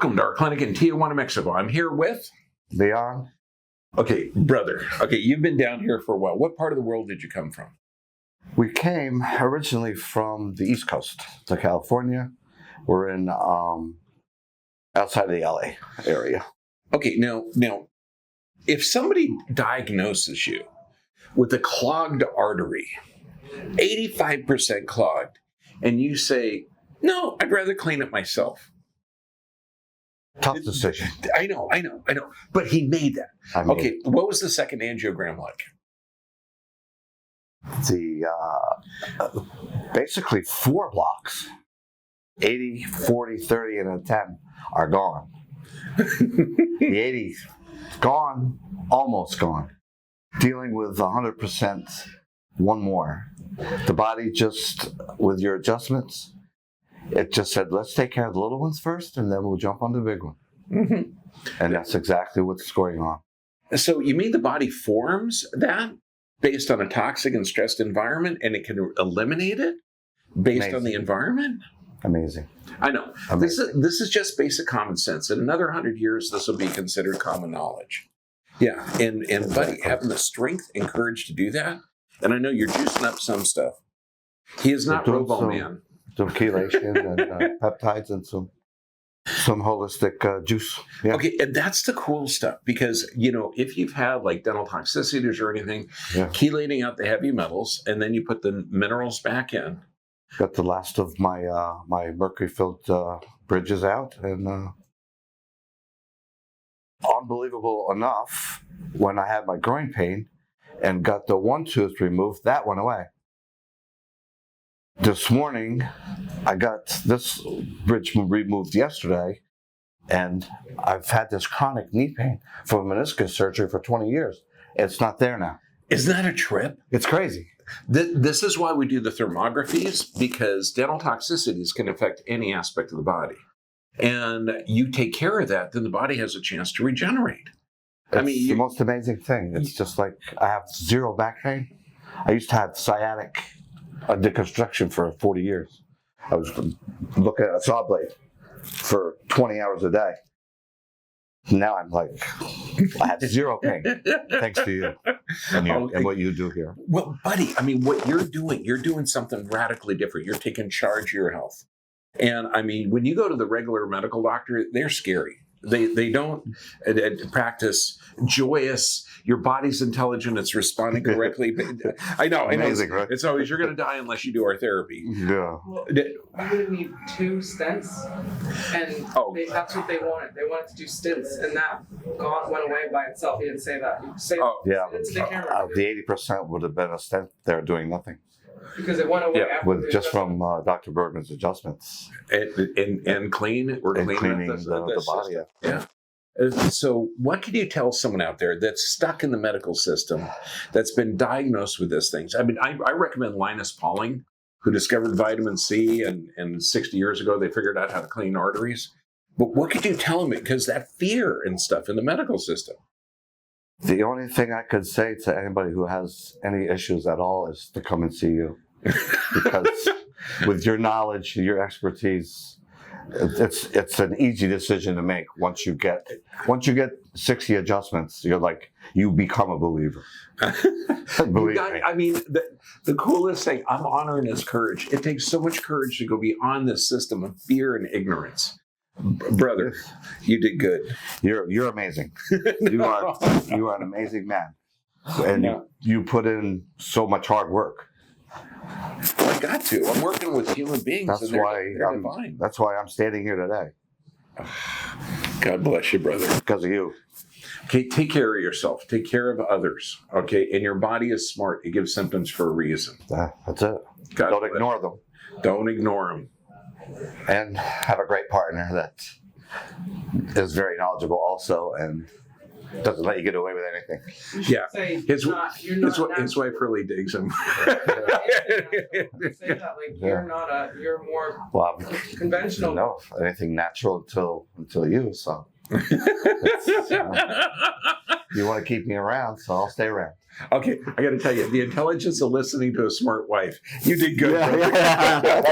Welcome to our clinic in Tijuana, Mexico. I'm here with... Leon. Okay, brother. Okay, you've been down here for a while. What part of the world did you come from? We came originally from the East Coast to California. We're in outside of the LA area. Okay, now, if somebody diagnoses you with a clogged artery, 85% clogged, and you say, no, I'd rather clean it myself. Tough decision. I know. But he made that. Okay, what was the second angiogram like? The basically 4 blocks, 80, 40, 30, and a 10 are gone. The 80 gone, almost gone. Dealing with 100%, one more. The body just, with your adjustments, it just said, let's take care of the little ones first, and then we'll jump on the big one. Mm-hmm. And that's exactly what's going on. So you mean the body forms that based on a toxic and stressed environment, and it can eliminate it based on the environment? Amazing. I know. Amazing. This is just basic common sense. In another 100 years, this will be considered common knowledge. Yeah, and buddy, having the strength and courage to do that, and I know you're juicing up some stuff. He is not Robo Man. Some chelation and peptides and some holistic juice. Yeah. Okay, and that's the cool stuff because, if you've had like dental toxicities or anything, chelating out the heavy metals and then you put the minerals back in. Got the last of my my mercury-filled bridges out, and unbelievable enough, when I had my groin pain and got the one tooth removed, that went away. This morning, I got this bridge removed yesterday, and I've had this chronic knee pain from meniscus surgery for 20 years. It's not there now. Isn't that a trip? It's crazy. This is why we do the thermographies, because dental toxicities can affect any aspect of the body. And you take care of that, then the body has a chance to regenerate. It's the most amazing thing. It's just like I have zero back pain. I used to have sciatic deconstruction for 40 years. I was looking at a saw blade for 20 hours a day. Now I'm like, I have zero pain, thanks to you and what you do here. Well, buddy, what you're doing something radically different. You're taking charge of your health. And when you go to the regular medical doctor, they're scary. They don't practice joyous, your body's intelligent, it's responding correctly. But I know. Amazing, right? It's always, you're going to die unless you do our therapy. Yeah. Well, I'm going to need 2 stents, and that's what they wanted. They wanted to do stents, and that went away by itself. He didn't say that. He said it to the camera. The 80% would have been a stent. They're doing nothing. Because it went away after just from Dr. Bergman's adjustments. And clean. We're cleaning the body. Yeah. So what can you tell someone out there that's stuck in the medical system, that's been diagnosed with these things? I recommend Linus Pauling, who discovered vitamin C, and 60 years ago they figured out how to clean arteries. But what could you tell them? Because that fear and stuff in the medical system. The only thing I could say to anybody who has any issues at all is to come and see you. Because with your knowledge, your expertise, it's an easy decision to make. Once you get 60 adjustments, you become a believer. Believe me. The coolest thing, I'm honoring his courage. It takes so much courage to go beyond this system of fear and ignorance. Brother, you did good. You're amazing. You are an amazing man, and you put in so much hard work. Well, I got to. I'm working with human beings. That's why I'm standing here today. God bless you, brother. Because of you. Okay, take care of yourself. Take care of others. Okay, and your body is smart. It gives symptoms for a reason. That's it. Don't ignore them. Don't ignore them. And have a great partner that is very knowledgeable also and doesn't let you get away with anything. Yeah. His wife really digs him. Say that you're more conventional. No, anything natural until you, so. You want to keep me around, so I'll stay around. Okay, I got to tell you, the intelligence of listening to a smart wife. You did good. Yeah.